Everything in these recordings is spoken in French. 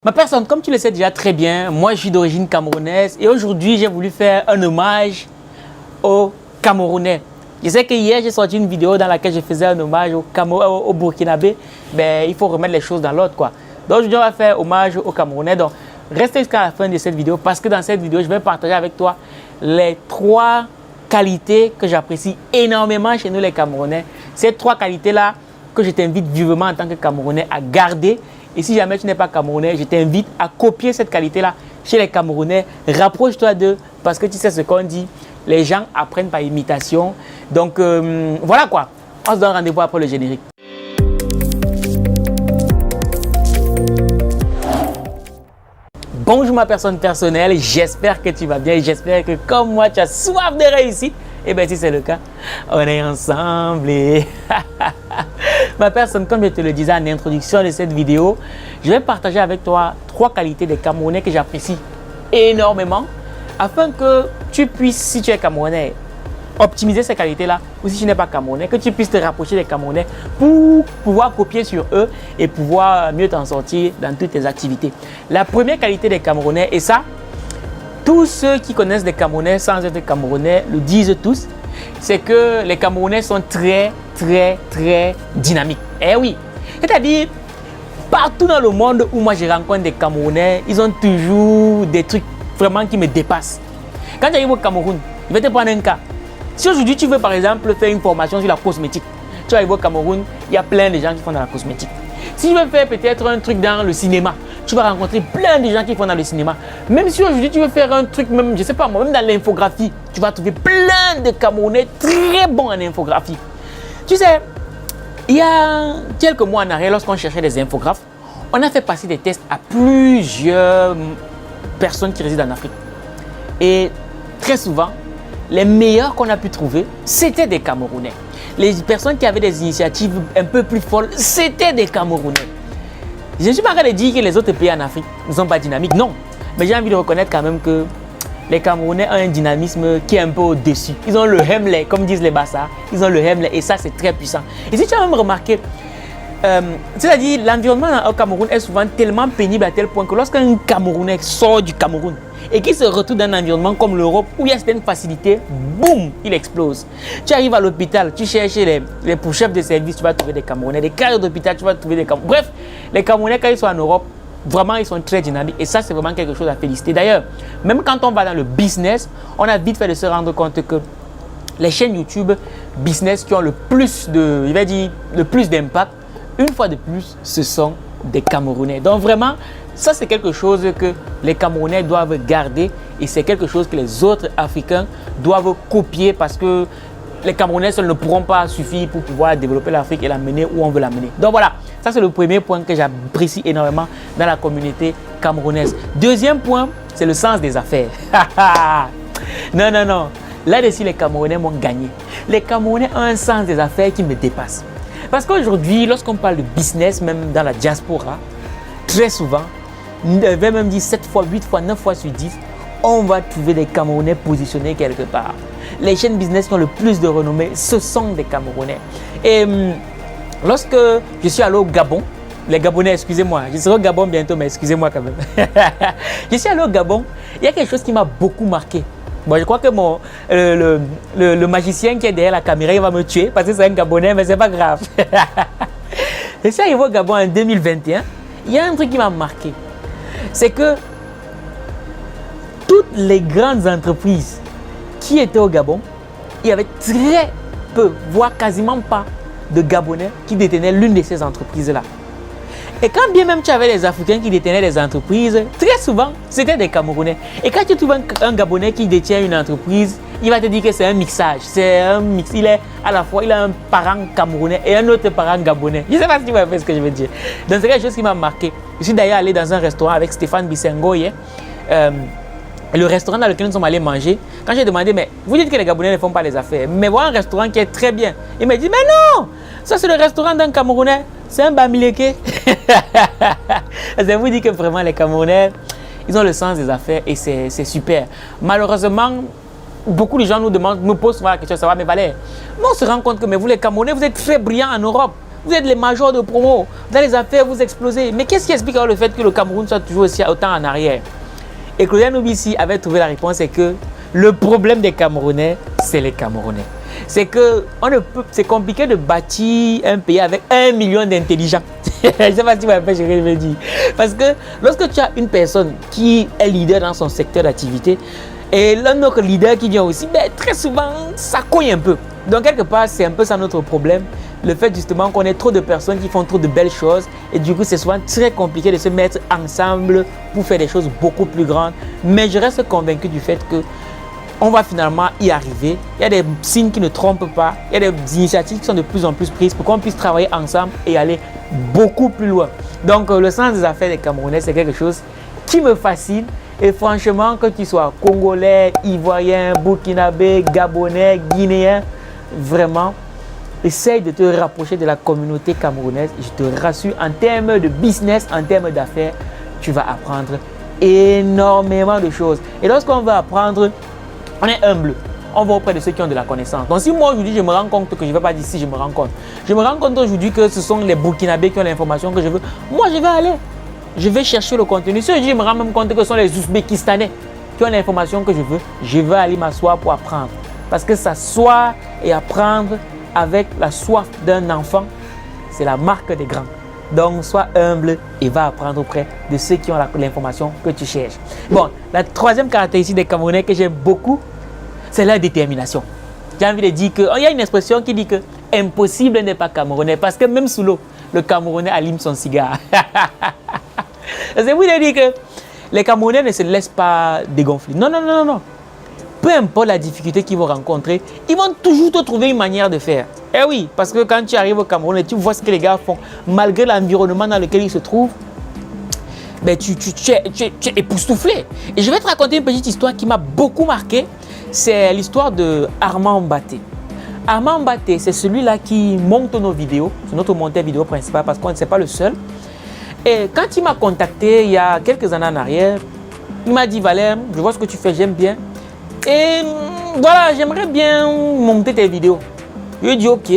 Ma personne, comme tu le sais déjà très bien, moi je suis d'origine camerounaise et aujourd'hui j'ai voulu faire un hommage aux Camerounais. Je sais que hier j'ai sorti une vidéo dans laquelle je faisais un hommage aux Burkinabés, mais il faut remettre les choses dans l'ordre quoi. Donc aujourd'hui on va faire hommage aux Camerounais. Donc reste jusqu'à la fin de cette vidéo parce que dans cette vidéo je vais partager avec toi les 3 qualités que j'apprécie énormément chez nous les Camerounais. Ces 3 qualités là que je t'invite vivement en tant que Camerounais à garder. Et si jamais tu n'es pas Camerounais, je t'invite à copier cette qualité-là chez les Camerounais. Rapproche-toi d'eux parce que tu sais ce qu'on dit. Les gens apprennent par imitation. Donc voilà quoi. On se donne rendez-vous après le générique. Bonjour ma personne personnelle, j'espère que tu vas bien et j'espère que comme moi tu as soif de réussite. Et bien si c'est le cas, on est ensemble et... Ma personne, comme je te le disais en introduction de cette vidéo, je vais partager avec toi 3 qualités des Camerounais que j'apprécie énormément afin que tu puisses, si tu es Camerounais, optimiser ces qualités-là ou si tu n'es pas Camerounais, que tu puisses te rapprocher des Camerounais pour pouvoir copier sur eux et pouvoir mieux t'en sortir dans toutes tes activités. La première qualité des Camerounais, et ça, tous ceux qui connaissent des Camerounais sans être Camerounais le disent tous, c'est que les Camerounais sont très dynamiques. Eh oui, c'est-à-dire, partout dans le monde où moi je rencontre des Camerounais, ils ont toujours des trucs vraiment qui me dépassent. Quand tu arrives au Cameroun, je vais te prendre un cas. Si aujourd'hui tu veux par exemple faire une formation sur la cosmétique, tu arrives au Cameroun, il y a plein de gens qui font dans la cosmétique. Si tu veux faire peut-être un truc dans le cinéma, tu vas rencontrer plein de gens qui font dans le cinéma. Même si aujourd'hui tu veux faire un truc, même, je sais pas moi, même dans l'infographie, tu vas trouver plein de Camerounais très bons en infographie. Tu sais, il y a quelques mois en arrière, lorsqu'on cherchait des infographes, on a fait passer des tests à plusieurs personnes qui résident en Afrique. Et très souvent, les meilleurs qu'on a pu trouver, c'était des Camerounais. Les personnes qui avaient des initiatives un peu plus folles, c'était des Camerounais. Je ne suis pas en train de dire que les autres pays en Afrique ne sont pas dynamiques, non. Mais j'ai envie de reconnaître quand même que les Camerounais ont un dynamisme qui est un peu au-dessus. Ils ont le Hemley, comme disent les Bassas. Ils ont le Hemley et ça, c'est très puissant. Et si tu as même remarqué, c'est-à-dire l'environnement au Cameroun est souvent tellement pénible à tel point que lorsqu'un Camerounais sort du Cameroun et qu'il se retrouve dans un environnement comme l'Europe où il y a certaines facilités, boum, il explose. Tu arrives à l'hôpital, tu cherches les chefs de service, tu vas trouver des Camerounais. Des cadres d'hôpital, tu vas trouver des Camerounais. Bref, les Camerounais, quand ils sont en Europe, vraiment, ils sont très dynamiques et ça, c'est vraiment quelque chose à féliciter. D'ailleurs, même quand on va dans le business, on a vite fait de se rendre compte que les chaînes YouTube business qui ont le plus de, je vais dire, le plus d'impact, une fois de plus, ce sont des Camerounais. Donc vraiment, ça c'est quelque chose que les Camerounais doivent garder et c'est quelque chose que les autres Africains doivent copier parce que les Camerounais seuls ne pourront pas suffire pour pouvoir développer l'Afrique et la mener où on veut la mener. Donc voilà, ça c'est le premier point que j'apprécie énormément dans la communauté camerounaise. Deuxième point, c'est le sens des affaires. Non. Là-dessus, les Camerounais m'ont gagné. Les Camerounais ont un sens des affaires qui me dépasse. Parce qu'aujourd'hui, lorsqu'on parle de business, même dans la diaspora, très souvent, je vais même dire 7 fois, 8 fois, 9 fois sur 10, on va trouver des Camerounais positionnés quelque part. Les chaînes business qui ont le plus de renommée, ce sont des Camerounais. Et lorsque je suis allé au Gabon, les Gabonais, excusez-moi, je serai au Gabon bientôt, mais excusez-moi quand même. Je suis allé au Gabon, il y a quelque chose qui m'a beaucoup marqué. Bon, je crois que le magicien qui est derrière la caméra, il va me tuer parce que c'est un Gabonais, mais c'est pas grave. Et si arrivé au Gabon en 2021, il y a un truc qui m'a marqué. C'est que toutes les grandes entreprises qui étaient au Gabon, il y avait très peu, voire quasiment pas de Gabonais qui détenaient l'une de ces entreprises-là. Et quand bien même tu avais les Africains qui détenaient des entreprises, très souvent, c'était des Camerounais. Et quand tu trouves un Gabonais qui détient une entreprise, il va te dire que c'est un mixage. C'est un mix. Il est à la fois, il a un parent camerounais et un autre parent gabonais. Je ne sais pas si tu vois ce que je veux dire. Donc c'est quelque chose qui m'a marqué. Je suis d'ailleurs allé dans un restaurant avec Stéphane Bissengo hier. Le restaurant dans lequel nous sommes allés manger, quand j'ai demandé, mais vous dites que les Gabonais ne font pas les affaires, mais voilà un restaurant qui est très bien. Il m'a dit, mais non, ça c'est le restaurant d'un Camerounais, c'est un Bamileke. Ça vous dit que vraiment les Camerounais, ils ont le sens des affaires et c'est super. Malheureusement, beaucoup de gens nous posent souvent la question, ça va, mais Valère, on se rend compte que mais vous les Camerounais, vous êtes très brillants en Europe. Vous êtes les majors de promo. Dans les affaires, vous explosez. Mais qu'est-ce qui explique alors le fait que le Cameroun soit toujours aussi autant en arrière? Et Claudia Nubissi avait trouvé la réponse, c'est que le problème des Camerounais, c'est les Camerounais. C'est que c'est compliqué de bâtir un pays avec 1 million d'intelligents. Je ne sais pas si tu m'as fait ce que je veux dire. Parce que lorsque tu as une personne qui est leader dans son secteur d'activité, et l'un autre leader qui vient aussi, ben, très souvent, ça cogne un peu. Donc, quelque part, c'est un peu ça notre problème. Le fait justement qu'on ait trop de personnes qui font trop de belles choses. Et du coup, c'est souvent très compliqué de se mettre ensemble pour faire des choses beaucoup plus grandes. Mais je reste convaincu du fait que on va finalement y arriver. Il y a des signes qui ne trompent pas. Il y a des initiatives qui sont de plus en plus prises pour qu'on puisse travailler ensemble et aller beaucoup plus loin. Donc, le sens des affaires des Camerounais, c'est quelque chose qui me fascine. Et franchement, que tu sois Congolais, Ivoirien, Burkinabé, Gabonais, Guinéen, vraiment, essaye de te rapprocher de la communauté camerounaise. Je te rassure, en termes de business, en termes d'affaires, tu vas apprendre énormément de choses. Et lorsqu'on va apprendre, on est humble. On va auprès de ceux qui ont de la connaissance. Donc si moi aujourd'hui je me rends compte que je ne vais pas dire si je me rends compte. Je me rends compte aujourd'hui que ce sont les Burkinabés qui ont l'information que je veux. Moi je vais aller. Je vais chercher le contenu. Si je me rends même compte que ce sont les Ouzbékistanais qui ont l'information que je veux, je vais aller m'asseoir pour apprendre. Parce que s'asseoir et apprendre avec la soif d'un enfant, c'est la marque des grands. Donc, sois humble et va apprendre auprès de ceux qui ont l'information que tu cherches. Bon, la troisième caractéristique des Camerounais que j'aime beaucoup, c'est leur détermination. J'ai envie de dire qu'il y a une expression qui dit que impossible n'est pas Camerounais parce que même sous l'eau, le Camerounais allume son cigare. C'est vous de dire que les Camerounais ne se laissent pas dégonfler. Non, non, non, non. Peu importe la difficulté qu'ils vont rencontrer, ils vont toujours te trouver une manière de faire. Eh oui, parce que quand tu arrives au Cameroun et tu vois ce que les gars font, malgré l'environnement dans lequel ils se trouvent, ben tu es époustouflé. Et je vais te raconter une petite histoire qui m'a beaucoup marqué. C'est l'histoire de Armand Mbaté. Armand Mbaté, c'est celui-là qui monte nos vidéos. C'est notre monteur vidéo principal parce qu'on ne sait pas le seul. Et quand il m'a contacté il y a quelques années en arrière, il m'a dit Valère, je vois ce que tu fais, j'aime bien. Et voilà, j'aimerais bien monter tes vidéos. Je lui ai dit ok.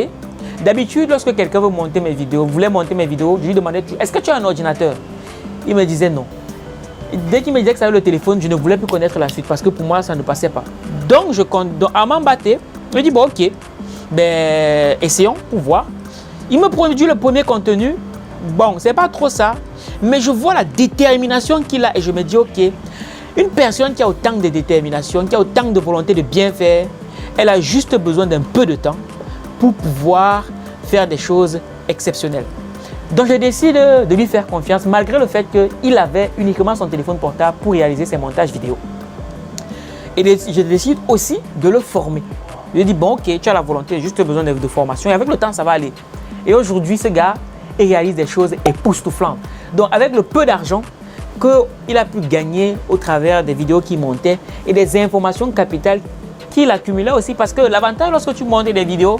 D'habitude, lorsque quelqu'un veut monter mes vidéos, voulait monter mes vidéos, je lui demandais est-ce que tu as un ordinateur? Il me disait non. Dès qu'il me disait que ça avait le téléphone, je ne voulais plus connaître la suite parce que pour moi, ça ne passait pas. Donc, à m'embattre, je lui ai dit bon, ok, ben, essayons pour voir. Il me produit le premier contenu. Bon, c'est pas trop ça, mais je vois la détermination qu'il a et je me dis ok, une personne qui a autant de détermination, qui a autant de volonté de bien faire, elle a juste besoin d'un peu de temps pour pouvoir faire des choses exceptionnelles. Donc je décide de lui faire confiance malgré le fait qu'il avait uniquement son téléphone portable pour réaliser ses montages vidéo. Et je décide aussi de le former. Je lui dis bon ok, tu as la volonté, juste besoin de formation et avec le temps ça va aller. Et aujourd'hui ce gars, il réalise des choses époustouflantes. Donc avec le peu d'argent qu'il a pu gagner au travers des vidéos qu'il montait et des informations capitales qu'il accumulait aussi parce que l'avantage lorsque tu montes des vidéos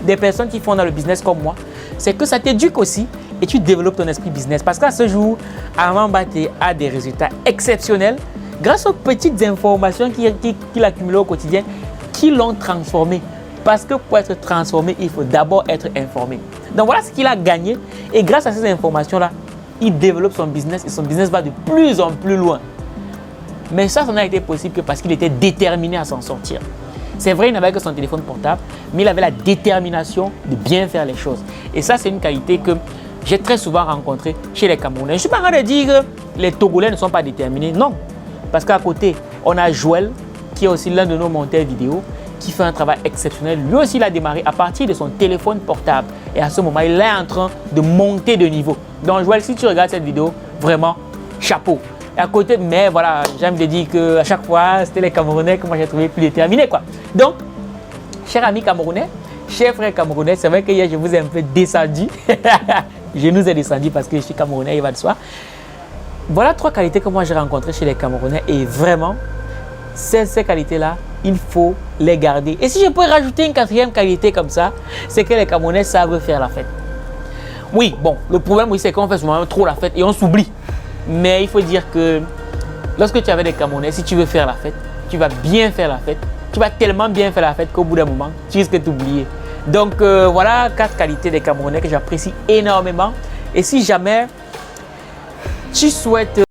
des personnes qui font dans le business comme moi, c'est que ça t'éduque aussi et tu développes ton esprit business parce qu'à ce jour, Armand Mbaté a des résultats exceptionnels grâce aux petites informations qu'il accumulait au quotidien qui l'ont transformé. Parce que pour être transformé, il faut d'abord être informé. Donc voilà ce qu'il a gagné et grâce à ces informations-là, il développe son business et son business va de plus en plus loin. Mais ça n'a été possible que parce qu'il était déterminé à s'en sortir. C'est vrai, il n'avait que son téléphone portable, mais il avait la détermination de bien faire les choses. Et ça, c'est une qualité que j'ai très souvent rencontrée chez les Camerounais. Je ne suis pas en train de dire que les Togolais ne sont pas déterminés, non. Parce qu'à côté, on a Joël, qui est aussi l'un de nos monteurs vidéo, qui fait un travail exceptionnel. Lui aussi, il a démarré à partir de son téléphone portable. Et à ce moment, il est en train de monter de niveau. Donc, Joël, si tu regardes cette vidéo, vraiment, chapeau. Et à côté, mais voilà, j'ai envie de dire qu'à chaque fois, c'était les Camerounais que moi j'ai trouvé plus déterminés, quoi. Donc, chers amis Camerounais, chers frères Camerounais, c'est vrai que hier, je vous ai un peu descendu. Je nous ai descendu parce que je suis Camerounais, il va de soi. Voilà 3 qualités que moi j'ai rencontrées chez les Camerounais et vraiment, ces qualités-là, il faut les garder. Et si je peux rajouter une 4e qualité comme ça, c'est que les Camerounais savent faire la fête. Oui, bon, le problème, oui, c'est qu'on fait souvent trop la fête et on s'oublie. Mais il faut dire que lorsque tu avais des Camerounais, si tu veux faire la fête, tu vas bien faire la fête. Tu vas tellement bien faire la fête qu'au bout d'un moment, tu risques de t'oublier. Donc voilà 4 qualités des Camerounais que j'apprécie énormément. Et si jamais tu souhaites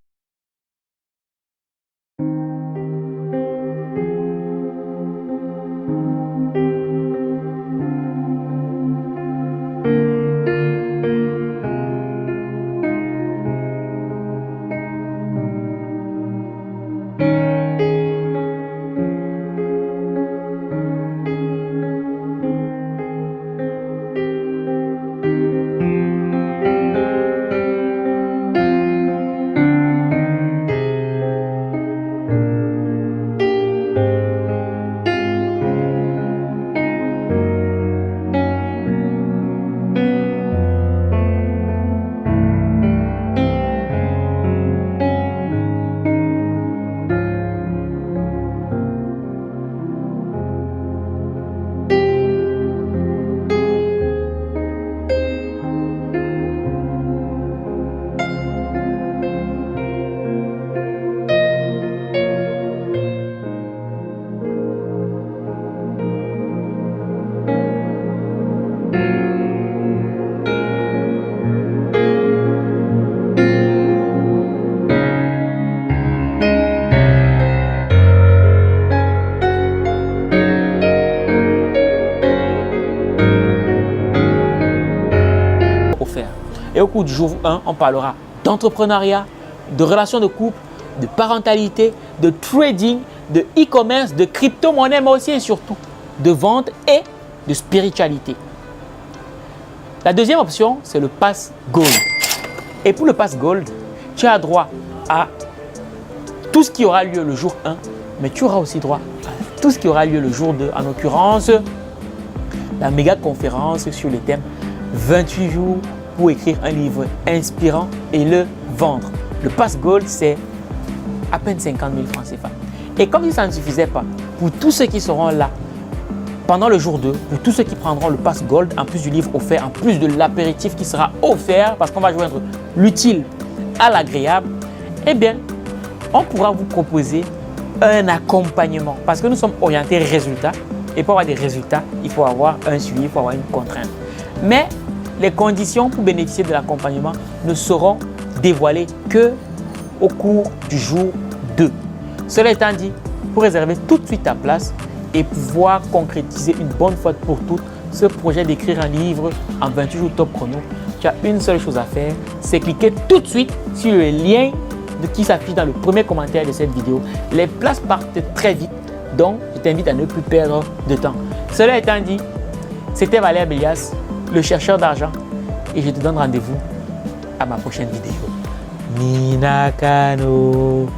offert. Et au cours du jour 1, on parlera d'entrepreneuriat, de relations de couple, de parentalité, de trading, de e-commerce, de crypto-monnaie, mais aussi et surtout de vente et de spiritualité. La deuxième option, c'est le Pass Gold. Et pour le Pass Gold, tu as droit à tout ce qui aura lieu le jour 1, mais tu auras aussi droit à tout ce qui aura lieu le jour 2, en l'occurrence la méga conférence sur le thème 28 jours pour écrire un livre inspirant et le vendre. Le Pass Gold, c'est à peine 50 000 francs CFA. Et comme si ça ne suffisait pas, pour tous ceux qui seront là pendant le jour 2, pour tous ceux qui prendront le Pass Gold, en plus du livre offert, en plus de l'apéritif qui sera offert, parce qu'on va joindre l'utile à l'agréable, eh bien, on pourra vous proposer un accompagnement. Parce que nous sommes orientés résultats. Et pour avoir des résultats, il faut avoir un suivi, il faut avoir une contrainte. Mais les conditions pour bénéficier de l'accompagnement ne seront dévoilées que au cours du jour 2. Cela étant dit, pour réserver tout de suite ta place et pouvoir concrétiser une bonne fois pour toutes ce projet d'écrire un livre en 28 jours top chrono, tu as une seule chose à faire, c'est cliquer tout de suite sur le lien qui s'affiche dans le premier commentaire de cette vidéo. Les places partent très vite, donc je t'invite à ne plus perdre de temps. Cela étant dit, c'était Valère Bélias, le chercheur d'argent, et je te donne rendez-vous à ma prochaine vidéo. Minakano.